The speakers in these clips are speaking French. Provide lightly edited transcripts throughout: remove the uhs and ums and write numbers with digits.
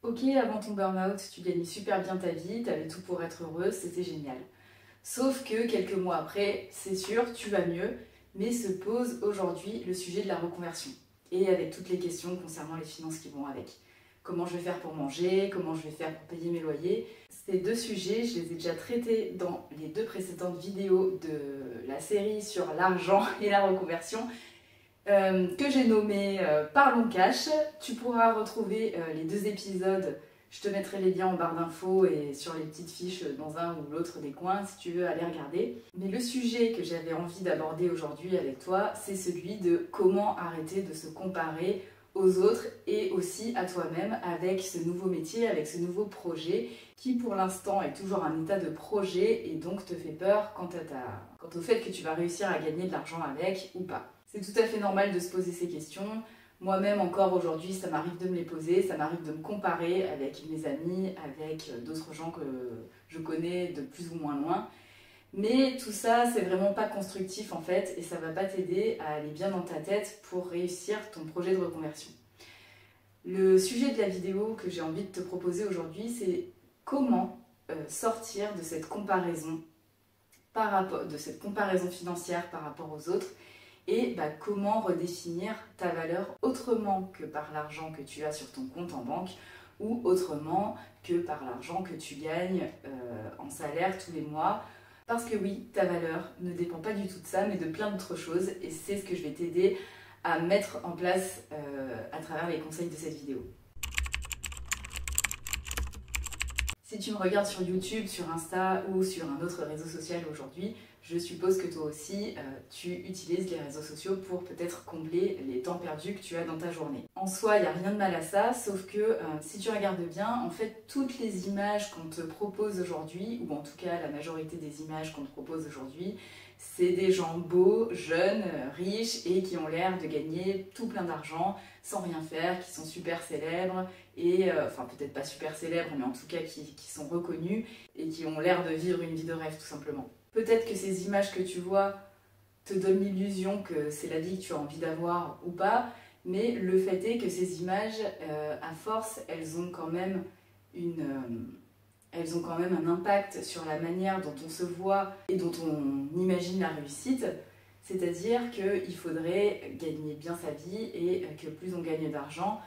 Ok, avant ton burn-out, tu gagnais super bien ta vie, tu avais tout pour être heureuse, c'était génial. Sauf que quelques mois après, c'est sûr, tu vas mieux, mais se pose aujourd'hui le sujet de la reconversion. Et avec toutes les questions concernant les finances qui vont avec. Comment je vais faire pour manger, comment je vais faire pour payer mes loyers. Ces deux sujets, je les ai déjà traités dans les deux précédentes vidéos de la série sur l'argent et la reconversion. Que j'ai nommé Parlons Cash. Tu pourras retrouver les deux épisodes. Je te mettrai les liens en barre d'infos et sur les petites fiches dans un ou l'autre des coins si tu veux aller regarder. Mais le sujet que j'avais envie d'aborder aujourd'hui avec toi, c'est celui de comment arrêter de se comparer aux autres et aussi à toi-même avec ce nouveau métier, avec ce nouveau projet qui pour l'instant est toujours un état de projet et donc te fait peur quant au fait que tu vas réussir à gagner de l'argent avec ou pas. C'est tout à fait normal de se poser ces questions. Moi-même encore aujourd'hui, ça m'arrive de me les poser, ça m'arrive de me comparer avec mes amis, avec d'autres gens que je connais de plus ou moins loin. Mais tout ça, c'est vraiment pas constructif en fait et ça va pas t'aider à aller bien dans ta tête pour réussir ton projet de reconversion. Le sujet de la vidéo que j'ai envie de te proposer aujourd'hui, c'est comment sortir de cette comparaison financière par rapport aux autres et comment redéfinir ta valeur autrement que par l'argent que tu as sur ton compte en banque ou autrement que par l'argent que tu gagnes en salaire tous les mois. Parce que oui, ta valeur ne dépend pas du tout de ça, mais de plein d'autres choses et c'est ce que je vais t'aider à mettre en place à travers les conseils de cette vidéo. Si tu me regardes sur YouTube, sur Insta ou sur un autre réseau social aujourd'hui, je suppose que toi aussi, tu utilises les réseaux sociaux pour peut-être combler les temps perdus que tu as dans ta journée. En soi, il n'y a rien de mal à ça, sauf que si tu regardes bien, en fait, toutes les images qu'on te propose aujourd'hui, ou en tout cas la majorité des images qu'on te propose aujourd'hui, c'est des gens beaux, jeunes, riches et qui ont l'air de gagner tout plein d'argent sans rien faire, qui sont super célèbres et, enfin peut-être pas super célèbres, mais en tout cas qui sont reconnus et qui ont l'air de vivre une vie de rêve tout simplement. Peut-être que ces images que tu vois te donnent l'illusion que c'est la vie que tu as envie d'avoir ou pas, mais le fait est que ces images, à force, elles ont quand même un impact sur la manière dont on se voit et dont on imagine la réussite. C'est-à-dire qu'il faudrait gagner bien sa vie et que plus on gagne d'argent,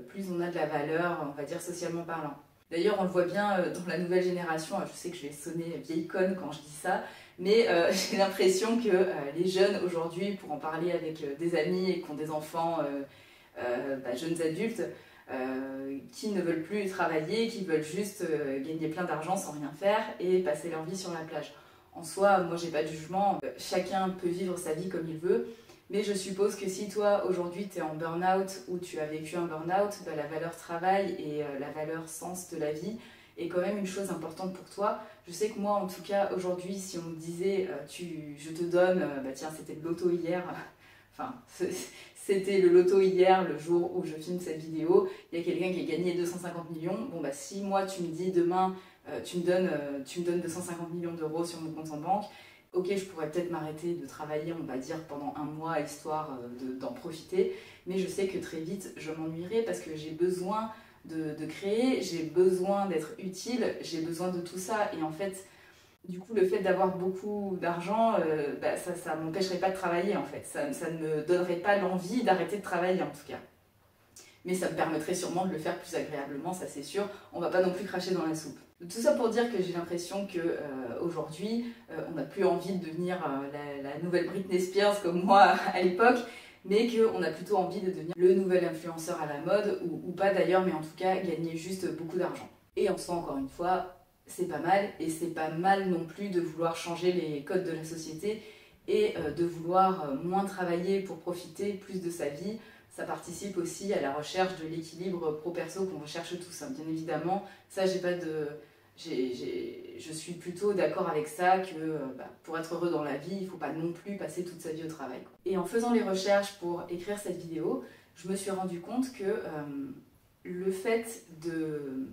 plus on a de la valeur, on va dire socialement parlant. D'ailleurs, on le voit bien dans la nouvelle génération, je sais que je vais sonner vieille conne quand je dis ça, mais j'ai l'impression que les jeunes aujourd'hui, pour en parler avec des amis et qui ont des enfants jeunes adultes, qui ne veulent plus travailler, qui veulent juste gagner plein d'argent sans rien faire et passer leur vie sur la plage. En soi, moi j'ai pas de jugement, chacun peut vivre sa vie comme il veut, mais je suppose que si toi aujourd'hui tu es en burn-out ou tu as vécu un burn-out, la valeur travail et la valeur sens de la vie est quand même une chose importante pour toi. Je sais que moi en tout cas aujourd'hui si on me disait je te donne, tiens c'était le loto hier, enfin c'était le loto hier, le jour où je filme cette vidéo, il y a quelqu'un qui a gagné 250 millions, bon si moi tu me dis demain tu me donnes 250 millions d'euros sur mon compte en banque, ok, je pourrais peut-être m'arrêter de travailler, on va dire, pendant un mois, histoire d'en profiter, mais je sais que très vite, je m'ennuierai parce que j'ai besoin de créer, j'ai besoin d'être utile, j'ai besoin de tout ça, et en fait, du coup, le fait d'avoir beaucoup d'argent, ça ne m'empêcherait pas de travailler, en fait, ça ne me donnerait pas l'envie d'arrêter de travailler, en tout cas. Mais ça me permettrait sûrement de le faire plus agréablement, ça c'est sûr, on va pas non plus cracher dans la soupe. Tout ça pour dire que j'ai l'impression qu'aujourd'hui, on n'a plus envie de devenir la nouvelle Britney Spears comme moi à l'époque, mais qu'on a plutôt envie de devenir le nouvel influenceur à la mode, ou pas d'ailleurs, mais en tout cas gagner juste beaucoup d'argent. Et en soi, encore une fois, c'est pas mal, et c'est pas mal non plus de vouloir changer les codes de la société et de vouloir moins travailler pour profiter plus de sa vie. Ça participe aussi à la recherche de l'équilibre pro-perso qu'on recherche tous, hein. Bien évidemment, ça je suis plutôt d'accord avec ça que pour être heureux dans la vie, il ne faut pas non plus passer toute sa vie au travail. Et en faisant les recherches pour écrire cette vidéo, je me suis rendu compte que le fait de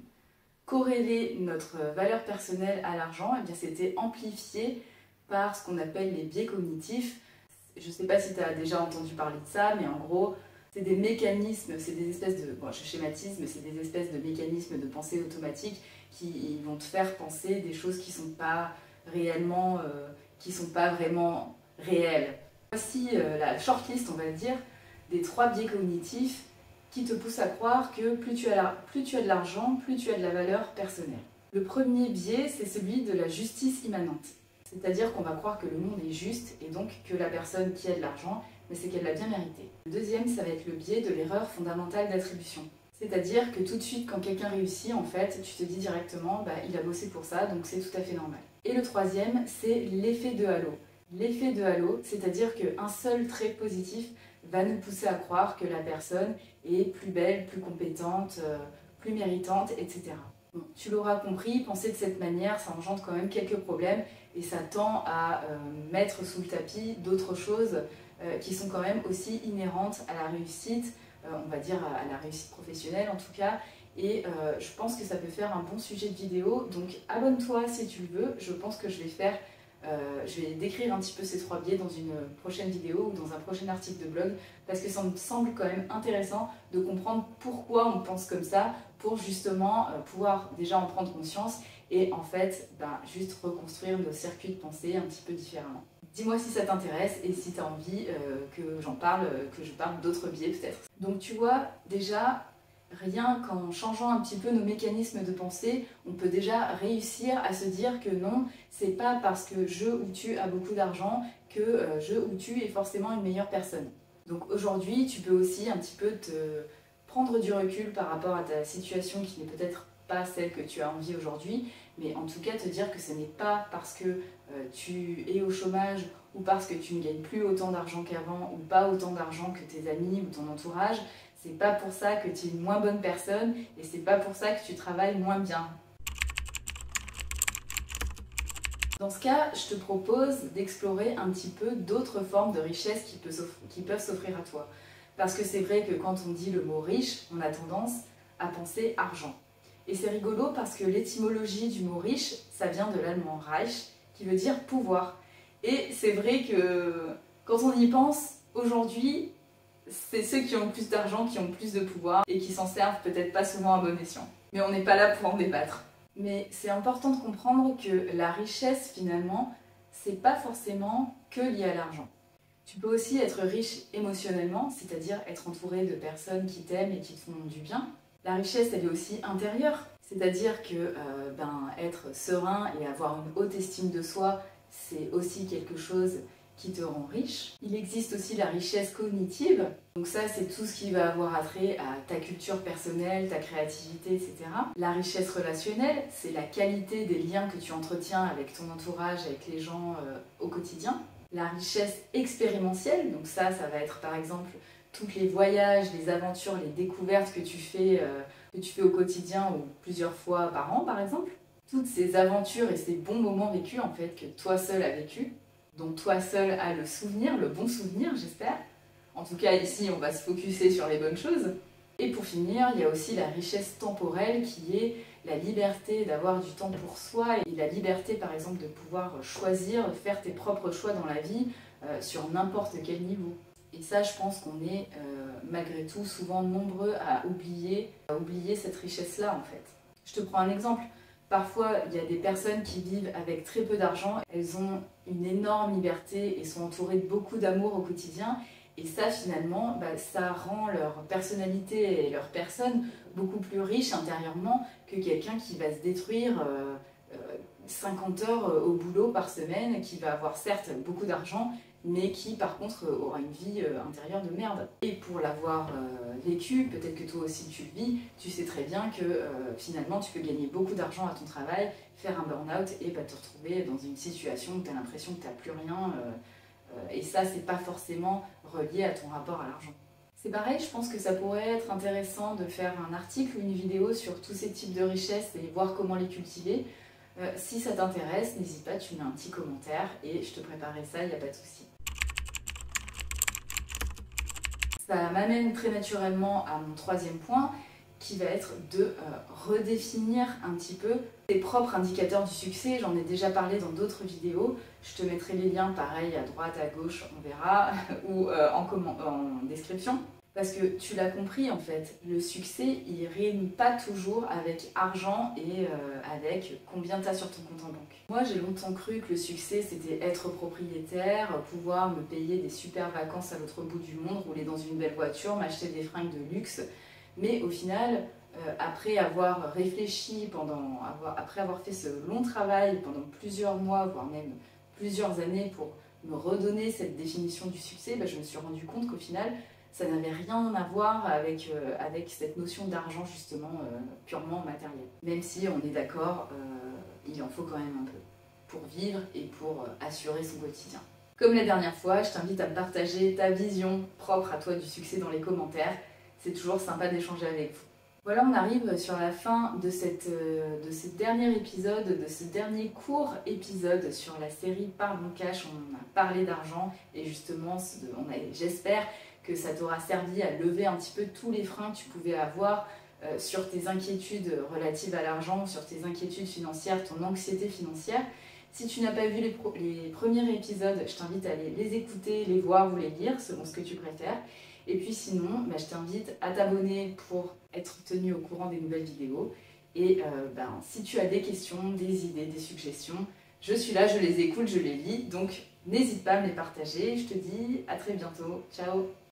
corréler notre valeur personnelle à l'argent, eh bien c'était amplifié par ce qu'on appelle les biais cognitifs. Je ne sais pas si tu as déjà entendu parler de ça, mais en gros, C'est des mécanismes, c'est des espèces de, bon, je schématise, mais c'est des espèces de mécanismes de pensée automatique qui vont te faire penser des choses qui sont pas réellement, qui sont pas vraiment réelles. Voici la shortlist, on va dire, des 3 biais cognitifs qui te poussent à croire que plus tu as de l'argent, plus tu as de la valeur personnelle. Le premier biais, c'est celui de la justice immanente. C'est-à-dire qu'on va croire que le monde est juste et donc que la personne qui a de l'argent, mais c'est qu'elle l'a bien mérité. Le deuxième, ça va être le biais de l'erreur fondamentale d'attribution. C'est-à-dire que tout de suite, quand quelqu'un réussit, en fait, tu te dis directement, bah, il a bossé pour ça, donc c'est tout à fait normal. Et le troisième, c'est l'effet de halo. L'effet de halo, c'est-à-dire qu'un seul trait positif va nous pousser à croire que la personne est plus belle, plus compétente, plus méritante, etc. Bon, tu l'auras compris, penser de cette manière, ça engendre quand même quelques problèmes et ça tend à mettre sous le tapis d'autres choses qui sont quand même aussi inhérentes à la réussite, on va dire à la réussite professionnelle en tout cas, et je pense que ça peut faire un bon sujet de vidéo, donc abonne-toi si tu le veux. Je pense que je vais décrire un petit peu ces 3 biais dans une prochaine vidéo ou dans un prochain article de blog, parce que ça me semble quand même intéressant de comprendre pourquoi on pense comme ça, pour justement pouvoir déjà en prendre conscience et en fait juste reconstruire nos circuits de pensée un petit peu différemment. Dis-moi si ça t'intéresse et si tu as envie que j'en parle, que je parle d'autres biais peut-être. Donc tu vois, déjà, rien qu'en changeant un petit peu nos mécanismes de pensée, on peut déjà réussir à se dire que non, c'est pas parce que je ou tu as beaucoup d'argent que je ou tu es forcément une meilleure personne. Donc aujourd'hui, tu peux aussi un petit peu te prendre du recul par rapport à ta situation qui n'est peut-être pas celle que tu as envie aujourd'hui, mais en tout cas te dire que ce n'est pas parce que tu es au chômage ou parce que tu ne gagnes plus autant d'argent qu'avant ou pas autant d'argent que tes amis ou ton entourage, c'est pas pour ça que tu es une moins bonne personne et c'est pas pour ça que tu travailles moins bien. Dans ce cas, je te propose d'explorer un petit peu d'autres formes de richesse qui peuvent s'offrir à toi. Parce que c'est vrai que quand on dit le mot riche, on a tendance à penser argent. Et c'est rigolo parce que l'étymologie du mot riche, ça vient de l'allemand Reich, qui veut dire pouvoir. Et c'est vrai que quand on y pense, aujourd'hui, c'est ceux qui ont le plus d'argent qui ont le plus de pouvoir et qui s'en servent peut-être pas souvent à bon escient. Mais on n'est pas là pour en débattre. Mais c'est important de comprendre que la richesse, finalement, c'est pas forcément que lié à l'argent. Tu peux aussi être riche émotionnellement, c'est-à-dire être entouré de personnes qui t'aiment et qui te font du bien. La richesse, elle est aussi intérieure, c'est-à-dire que être serein et avoir une haute estime de soi, c'est aussi quelque chose qui te rend riche. Il existe aussi la richesse cognitive, donc ça c'est tout ce qui va avoir attrait à ta culture personnelle, ta créativité, etc. La richesse relationnelle, c'est la qualité des liens que tu entretiens avec ton entourage, avec les gens au quotidien. La richesse expérientielle, donc ça va être par exemple tous les voyages, les aventures, les découvertes que tu fais au quotidien ou plusieurs fois par an par exemple. Toutes ces aventures et ces bons moments vécus en fait que toi seul as vécu, dont toi seul as le souvenir, le bon souvenir j'espère. En tout cas ici on va se focuser sur les bonnes choses. Et pour finir, il y a aussi la richesse temporelle qui est la liberté d'avoir du temps pour soi et la liberté par exemple de pouvoir choisir, faire tes propres choix dans la vie sur n'importe quel niveau. Et ça je pense qu'on est malgré tout souvent nombreux à oublier cette richesse-là en fait. Je te prends un exemple. Parfois, il y a des personnes qui vivent avec très peu d'argent, elles ont une énorme liberté et sont entourées de beaucoup d'amour au quotidien. Et ça, finalement, ça rend leur personnalité et leur personne beaucoup plus riche intérieurement que quelqu'un qui va se détruire 50 heures au boulot par semaine, qui va avoir certes beaucoup d'argent, mais qui par contre aura une vie intérieure de merde. Et pour l'avoir vécu, peut-être que toi aussi tu le vis, tu sais très bien que finalement tu peux gagner beaucoup d'argent à ton travail, faire un burn-out et te retrouver dans une situation où tu as l'impression que tu n'as plus rien. Et ça, c'est pas forcément relié à ton rapport à l'argent. C'est pareil, je pense que ça pourrait être intéressant de faire un article ou une vidéo sur tous ces types de richesses et voir comment les cultiver. Si ça t'intéresse, n'hésite pas, tu mets un petit commentaire et je te préparerai ça, il n'y a pas de souci. Ça m'amène très naturellement à mon troisième point, qui va être de redéfinir un petit peu tes propres indicateurs du succès. J'en ai déjà parlé dans d'autres vidéos. Je te mettrai les liens pareil à droite, à gauche, on verra, ou en description. Parce que tu l'as compris en fait, le succès il rime pas toujours avec argent et avec combien tu as sur ton compte en banque. Moi j'ai longtemps cru que le succès c'était être propriétaire, pouvoir me payer des super vacances à l'autre bout du monde, rouler dans une belle voiture, m'acheter des fringues de luxe. Mais au final, après avoir réfléchi, après avoir fait ce long travail pendant plusieurs mois, voire même plusieurs années pour me redonner cette définition du succès, je me suis rendu compte qu'au final, ça n'avait rien à voir avec cette notion d'argent justement purement matériel. Même si on est d'accord, il en faut quand même un peu pour vivre et pour assurer son quotidien. Comme la dernière fois, je t'invite à me partager ta vision propre à toi du succès dans les commentaires. C'est toujours sympa d'échanger avec vous. Voilà, on arrive sur la fin de ce dernier épisode, de ce dernier court épisode sur la série Pardon Cash. On a parlé d'argent et justement, j'espère que ça t'aura servi à lever un petit peu tous les freins que tu pouvais avoir sur tes inquiétudes relatives à l'argent, sur tes inquiétudes financières, ton anxiété financière. Si tu n'as pas vu les premiers épisodes, je t'invite à les écouter, les voir ou les lire, selon ce que tu préfères. Et puis sinon, je t'invite à t'abonner pour être tenu au courant des nouvelles vidéos. Et si tu as des questions, des idées, des suggestions, je suis là, je les écoute, je les lis. Donc n'hésite pas à me les partager. Je te dis à très bientôt. Ciao!